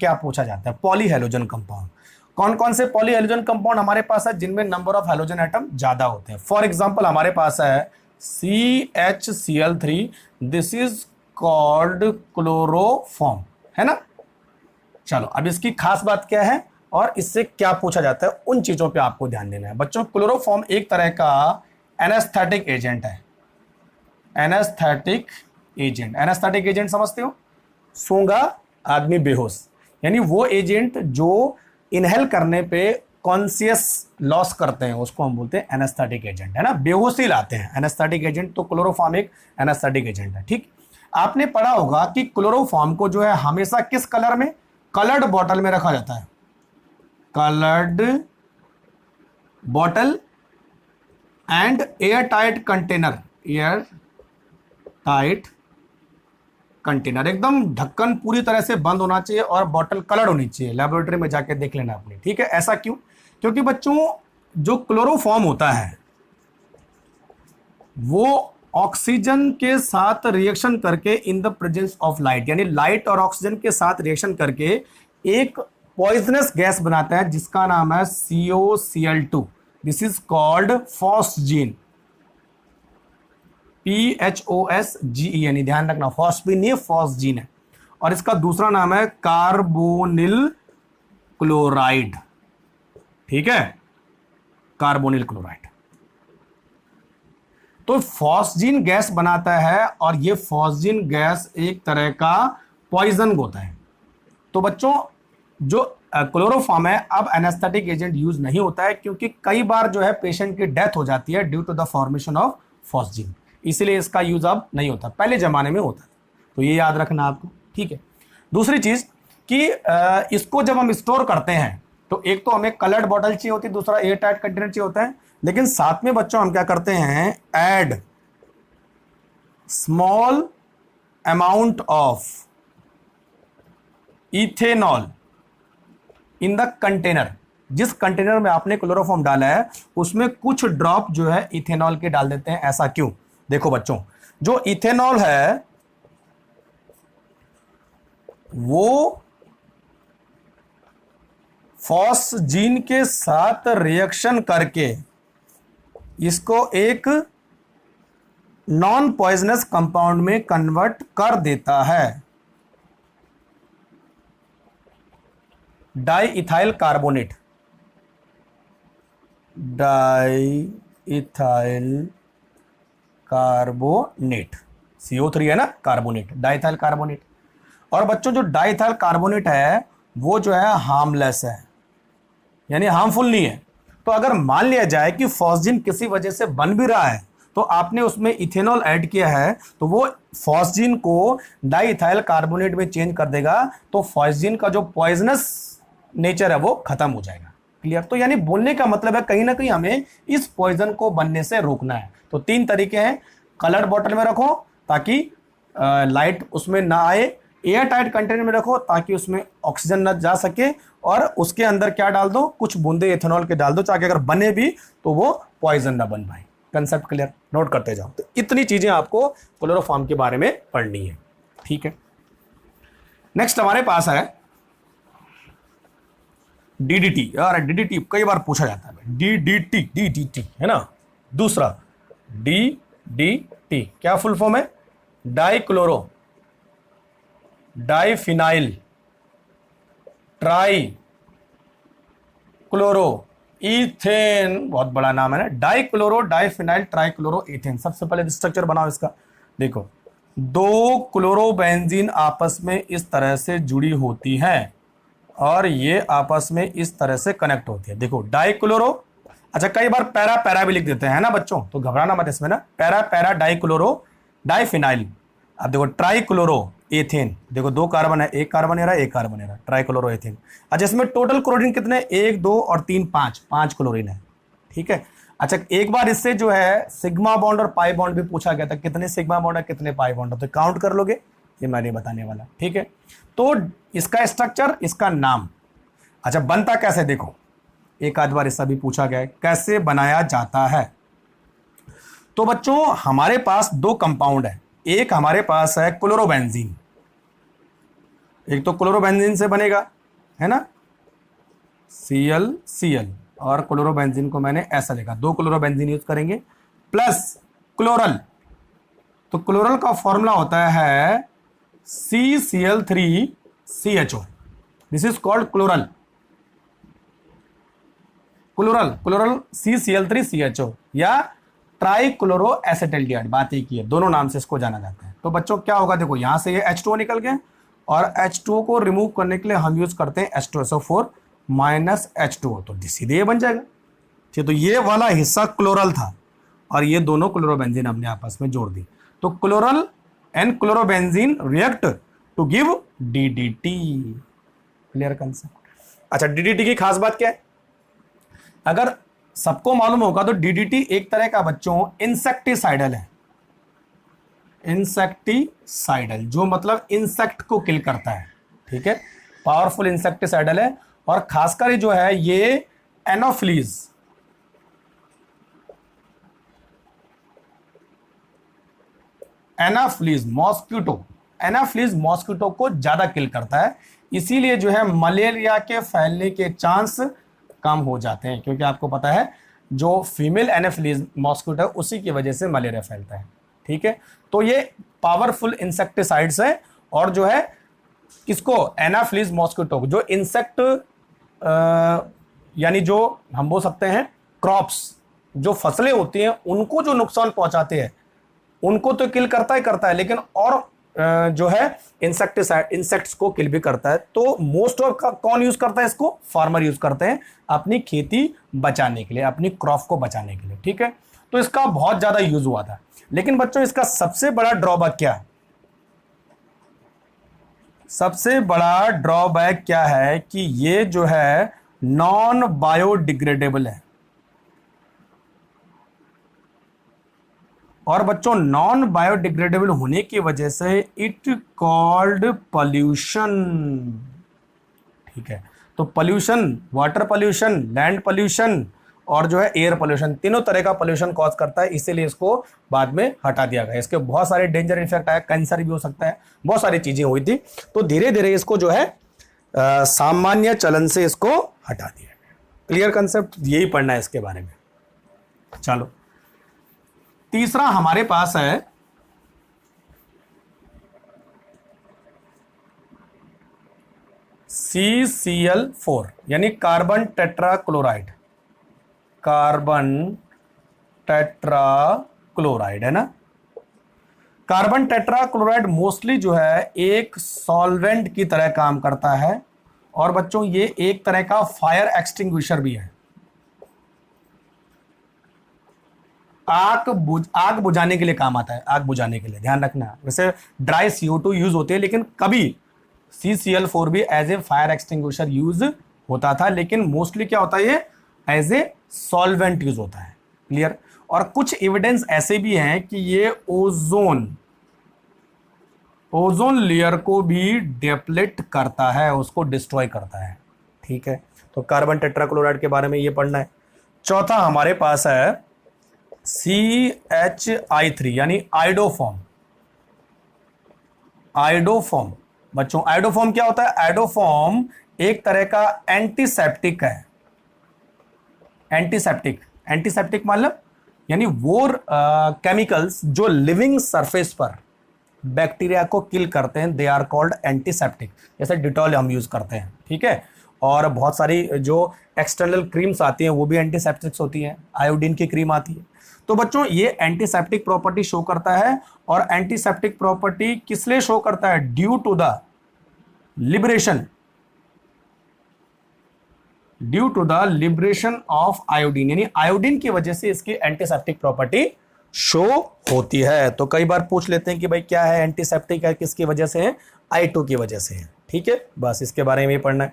क्या पूछा जाता है? Poly halogen compound. कौन कौन से पॉली हेलोजन कंपाउंड हमारे पास है जिनमें नंबर ऑफ हेलोजन एटम ज्यादा होते हैं? फॉर एग्जांपल हमारे पास है CHCl3, this is called chloroform, है ना। चलो अब इसकी खास बात क्या है और इससे क्या पूछा जाता है, उन चीजों पे आपको ध्यान देना है बच्चों। क्लोरोफॉर्म एक तरह का एनेस्थेटिक एजेंट है। एनेस्थेटिक एजेंट, एनेस्थेटिक एजेंट समझते हो? सूंघा आदमी बेहोश, यानी वो एजेंट जो इनहेल करने पे कॉन्शियस लॉस करते हैं उसको हम बोलते हैं एनेस्थेटिक एजेंट, है ना, बेहोशी लाते हैं एनेस्थेटिक एजेंट। तो क्लोरोफॉर्म एक एनेस्थेटिक एजेंट है। ठीक, आपने पढ़ा होगा कि क्लोरोफॉर्म को जो है हमेशा किस कलर में? कलर्ड बॉटल में रखा जाता है। Coloured bottle and air tight container, air tight container, एकदम ढक्कन पूरी तरह से बंद होना चाहिए और बॉटल कलर्ड होनी चाहिए। लेबोरेटरी में जाके देख लेना अपनी, ठीक है। ऐसा क्यों? क्योंकि बच्चों जो क्लोरोफॉर्म होता है वो ऑक्सीजन के साथ रिएक्शन करके in the presence of light, यानी लाइट और ऑक्सीजन के साथ रिएक्शन करके एक पॉइजनस गैस बनाता है जिसका नाम है COCl2। This is called phosgene, PHOSGEN, ध्यान रखना, फॉस्फीन नहीं, फॉस्जीन है। और इसका दूसरा नाम है कार्बोनिल क्लोराइड, ठीक है, कार्बोनिल क्लोराइड। तो फॉस्जीन गैस बनाता है और ये फॉस्जीन गैस एक तरह का पॉइजन होता है। तो बच्चों जो क्लोरोफॉर्म है अब एनेस्थेटिक एजेंट यूज नहीं होता है क्योंकि कई बार जो है पेशेंट की डेथ हो जाती है due to the formation of phosgene, इसलिए इसका यूज अब नहीं होता, पहले जमाने में होता था। तो ये याद रखना आपको, ठीक है। दूसरी चीज कि इसको जब हम स्टोर करते हैं तो एक तो हमें कलर्ड बॉटल चाहिए होती है, दूसरा एयर टाइट कंटेनर चाहिए होता है, लेकिन साथ में बच्चों हम क्या करते हैं, add small amount of ethanol in the container. जिस कंटेनर में आपने क्लोरोफॉर्म डाला है उसमें कुछ ड्रॉप जो है इथेनॉल के डाल देते हैं। ऐसा क्यों? देखो बच्चों, जो इथेनॉल है वो फॉस्जीन के साथ रिएक्शन करके इसको एक नॉन पॉइजनस कंपाउंड में कन्वर्ट कर देता है, di ethyl carbonate, di ethyl carbonate, CO3 है ना, कार्बोनेट, डाइथाइल कार्बोनेट। और बच्चों जो डाइथाइल कार्बोनेट है वो जो है हार्मलेस है, यानी हार्मफुल नहीं है। तो अगर मान लिया जाए कि फॉस्जीन किसी वजह से बन भी रहा है तो आपने उसमें इथेनॉल ऐड किया है तो वो फॉस्जीन को डाइथाइल कार्बोनेट में चेंज कर देगा, तो फॉस्जीन का जो पॉइजनस नेचर है वो खत्म हो जाएगा। क्लियर? तो यानी बोलने का मतलब है कहीं ना कहीं हमें इस पॉइजन को बनने से रोकना है। तो तीन तरीके हैं, कलर्ड बॉटल में रखो ताकि लाइट उसमें ना आए, एयर टाइट कंटेनर में रखो ताकि उसमें ऑक्सीजन न जा सके, और उसके अंदर क्या डाल दो, कुछ बूंदे इथेनॉल के डाल दो ताकि अगर बने भी तो वो पॉइजन ना बन पाए। Concept clear? नोट करते जाओ। तो इतनी चीजें आपको क्लोरोफॉर्म के बारे में पढ़नी है, ठीक है। नेक्स्ट हमारे पास है DDT। यार DDT कई बार पूछा जाता है, DDT है ना। दूसरा DDT क्या फुल फॉर्म है? डाइफिनाइल ट्राई क्लोरो इथेन, बहुत बड़ा नाम है ना, डाइक्लोरो डाइफिनाइल ट्राइक्लोरो इथेन। सबसे पहले स्ट्रक्चर बनाओ इसका। देखो, दो क्लोरोबेंजीन आपस में इस तरह से जुड़ी होती हैं और ये आपस में इस तरह से कनेक्ट होती है। देखो डाइक्लोरो, अच्छा कई बार पैरा पैरा भी लिख देते हैं ना बच्चों, तो घबराना मत इसमें ना, पैरा पैरा डाइक्लोरो डाइफिनाइल। अब देखो ट्राइक्लोरो एथेन, देखो दो कार्बन है, एक कार्बन है, एक कार्बन है, ट्राइक्लोरो एथेन। अच्छा इसमें टोटल क्लोरीन कितने? 1 2 और 3 5 क्लोरीन है, ठीक है। अच्छा एक बार इससे जो है सिग्मा बॉन्ड और पाई बॉन्ड भी पूछा गया था, कितने सिग्मा बॉन्ड है कितने पाई बॉन्ड है, तो काउंट कर लोगे, ये मैं नहीं बताने वाला, ठीक है। तो इसका स्ट्रक्चर, इसका नाम। अच्छा बनता कैसे? देखो एक आध बार इसका भी पूछा गया है, कैसे बनाया जाता है। तो बच्चों हमारे पास दो कंपाउंड है, एक हमारे पास है क्लोरोबेंजीन, एक तो क्लोरोबेंजीन से बनेगा, है ना, Cl और क्लोरोबेंजीन को मैंने ऐसा लिखा, 2 क्लोरोबेंजीन यूज करेंगे प्लस क्लोरल। तो क्लोरल का फॉर्मूला होता है CCl3CHO। This is called chloral. Chloral CCl3CHO या ट्राइक्लोरो एसिटिल्डिहाइड, बात एक ही है, दोनों नाम से इसको जाना जाता है। तो बच्चों क्या होगा, देखो यहां से ये H2O निकल गया और H2O को रिमूव करने के लिए हम यूज करते हैं H2SO4 माइनस H2O, तो सीधे ये बन जाएगा। ठीक, तो ये वाला हिस्सा क्लोरल था और ये दोनों क्लोरोबेंजीन हमने आपस में जोड़ दी, तो chloral and chlorobenzene react to give DDT। Clear concept? अच्छा, DDT की खास बात क्या है, अगर सबको मालूम होगा तो DDT एक तरह का बच्चों इंसेक्टिसाइडल है। इंसेक्टिसाइडल जो मतलब इंसेक्ट को किल करता है, ठीक है, पावरफुल इंसेक्टिसाइडल है। और खासकर जो है ये एनोफिलीज, एनाफ्लीज मॉस्किटो को ज्यादा किल करता है, इसीलिए जो है मलेरिया के फैलने के चांस कम हो जाते हैं, क्योंकि आपको पता है जो फीमेल एनाफ्लीज मॉस्किटो है उसी की वजह से मलेरिया फैलता है। ठीक है, तो ये पावरफुल इंसेक्टिसाइड्स है और जो है किसको, एनाफ्लीज मॉस्किटो, जो इंसेक्ट यानी जो हम बोल सकते हैं क्रॉप्स, जो फसलें होती हैं उनको जो नुकसान पहुंचाते हैं उनको तो किल करता है, लेकिन और जो है इंसेक्ट्स को किल भी करता है। तो मोस्ट ऑफ कौन यूज करता है इसको, फार्मर यूज करते हैं अपनी खेती बचाने के लिए, अपनी क्रॉप को बचाने के लिए। ठीक है, तो इसका बहुत ज्यादा यूज हुआ था, लेकिन बच्चों इसका सबसे बड़ा ड्रॉबैक क्या है, सबसे बड़ा ड्रॉबैक क्या है कि ये जो है नॉन बायोडिग्रेडेबल है। और बच्चों नॉन बायोडिग्रेडेबल होने की वजह से इट कॉल्ड पॉल्यूशन। ठीक है, तो pollution, water pollution, land pollution और जो है एयर पॉल्यूशन, तीनों तरह का पॉल्यूशन कॉज करता है, इसीलिए इसको बाद में हटा दिया गया। इसके बहुत सारे डेंजर इफेक्ट आए, कैंसर भी हो सकता है, बहुत सारी चीजें हुई थी, तो धीरे धीरे इसको जो है सामान्य चलन से इसको हटा दिया गया। क्लियर कंसेप्ट, यही पढ़ना है इसके बारे में। चलो, तीसरा हमारे पास है CCl4 यानी कार्बन टेट्राक्लोराइड, कार्बन टेट्राक्लोराइड है ना। कार्बन टेट्राक्लोराइड मोस्टली जो है एक सॉल्वेंट की तरह काम करता है और बच्चों ये एक तरह का फायर एक्सटिंग्विशर भी है, आग बुझाने के लिए काम आता है, आग बुझाने के लिए ध्यान रखना। वैसे ड्राई CO2 यूज होते हैं, लेकिन कभी CCl4 भी as a fire extinguisher use होता था, लेकिन मोस्टली क्या होता है ये एज ए सॉल्वेंट यूज होता है। क्लियर? और कुछ एविडेंस ऐसे भी हैं कि ये ओजोन लेयर को भी डेप्लेट करता है, उसको डिस्ट्रॉय करता है। ठीक है, तो कार्बन टेट्राक्लोराइड के बारे में ये पढ़ना है। चौथा हमारे पास है CHI3 यानी आइडोफॉर्म। आइडोफॉर्म बच्चों, आइडोफॉर्म क्या होता है, आइडोफॉर्म एक तरह का एंटीसेप्टिक है। एंटीसेप्टिक मतलब यानी वो केमिकल्स जो लिविंग सरफेस पर बैक्टीरिया को किल करते हैं, दे आर कॉल्ड एंटीसेप्टिक। जैसे डिटॉल हम यूज करते हैं, ठीक है, और बहुत सारी जो एक्सटर्नल क्रीम्स आती हैं वो भी एंटीसेप्टिक्स होती हैं, आयोडीन की क्रीम आती है। तो बच्चों ये एंटीसेप्टिक प्रॉपर्टी शो करता है, और एंटीसेप्टिक प्रॉपर्टी किस लिए शो करता है, due to the liberation of iodine, यानी आयोडीन की वजह से इसकी एंटीसेप्टिक प्रॉपर्टी शो होती है। तो कई बार पूछ लेते हैं कि भाई क्या है एंटीसेप्टिक है, किसकी वजह से है, I2 की वजह से है। ठीक है, बस इसके बारे में पढ़ना है।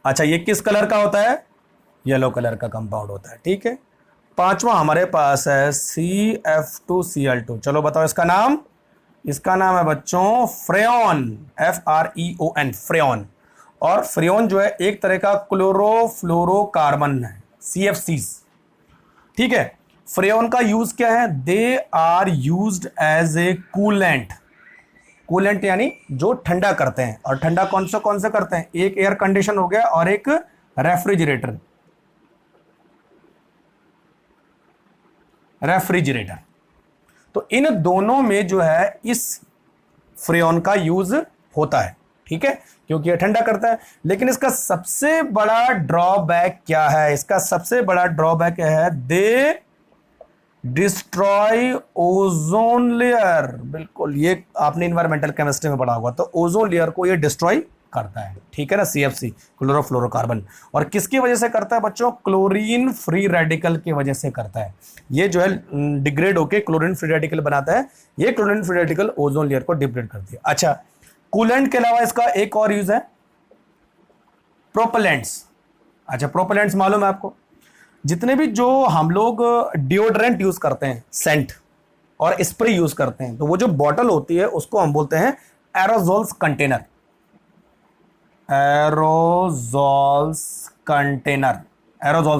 अच्छा, ये किस कलर का होता है, येलो कलर का कंपाउंड होता है। ठीक है, पांचवा हमारे पास है CF2Cl2। चलो बताओ इसका नाम है बच्चों फ्रेऑन, FREON, फ्रेऑन। और फ्रेऑन जो है एक तरह का क्लोरोफ्लोरोकार्बन है, CFCs। ठीक है, फ्रेऑन का यूज क्या है, they are used as a coolant. Coolant यानी जो ठंडा करते हैं, और ठंडा कौन से करते हैं, एक एयर कंडीशन हो गया और एक रेफ्रिजरेटर। तो इन दोनों में जो है इस फ्रेयॉन का यूज होता है, ठीक है, क्योंकि यह ठंडा करता है। लेकिन इसका सबसे बड़ा ड्रॉबैक क्या है, इसका सबसे बड़ा ड्रॉबैक है, दे डिस्ट्रॉय ओजोन लेयर। बिल्कुल, ये आपने इन्वायरमेंटल केमिस्ट्री में पढ़ा होगा। तो ओजोन लेयर को ये डिस्ट्रॉय करता है, ठीक है ना, CFC क्लोरोफ्लोरोकार्बन। और किसकी वजह से करता है बच्चों, क्लोरीन फ्री रेडिकल की वजह से करता है। ये जो है डिग्रेड होके क्लोरीन फ्री रेडिकल बनाता है, ये chlorine free radical ozone layer को डिग्रेड करती है। अच्छा, कूलेंट के अलावा इसका एक और यूज है, प्रोपेलेंट्स। अच्छा, प्रोपेलेंट्स मालूम है आपको, जितने भी जो हम लोग डिओड्रेंट यूज करते हैं, सेंट और स्प्रे यूज करते हैं, तो वो जो बॉटल होती है उसको हम बोलते हैं एरोजोल्स कंटेनर। Aerosols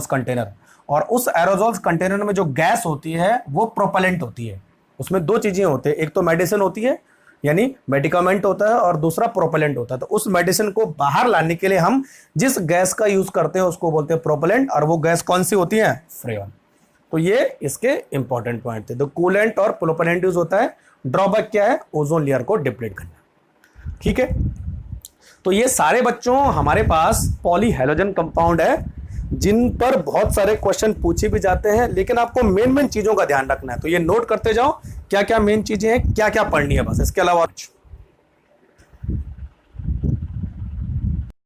container. और उस एरोजोल्स कंटेनर में जो गैस होती है वो प्रोपेलेंट होती है। उसमें दो चीजें होती है, एक तो मेडिसिन होती है यानी मेडिकामेंट होता है, और दूसरा प्रोपेलेंट होता है। तो उस मेडिसिन को बाहर लाने के लिए हम जिस गैस का यूज करते हैं उसको बोलते हैं प्रोपेलेंट, और वो गैस कौन सी होती है, फ्रेयॉन। तो ये इसके इंपॉर्टेंट पॉइंट थे। तो कूलेंट और प्रोपेलेंट यूज होता है, ड्रॉबैक क्या है, ओजोन लेयर को डिप्लीट करना, ठीक है। तो ये सारे बच्चों हमारे पास पॉलीहेलोजन कंपाउंड है, जिन पर बहुत सारे क्वेश्चन पूछे भी जाते हैं, लेकिन आपको मेन चीजों का ध्यान रखना है। तो ये नोट करते जाओ क्या क्या मेन चीजें हैं, क्या क्या पढ़नी है, बस इसके अलावा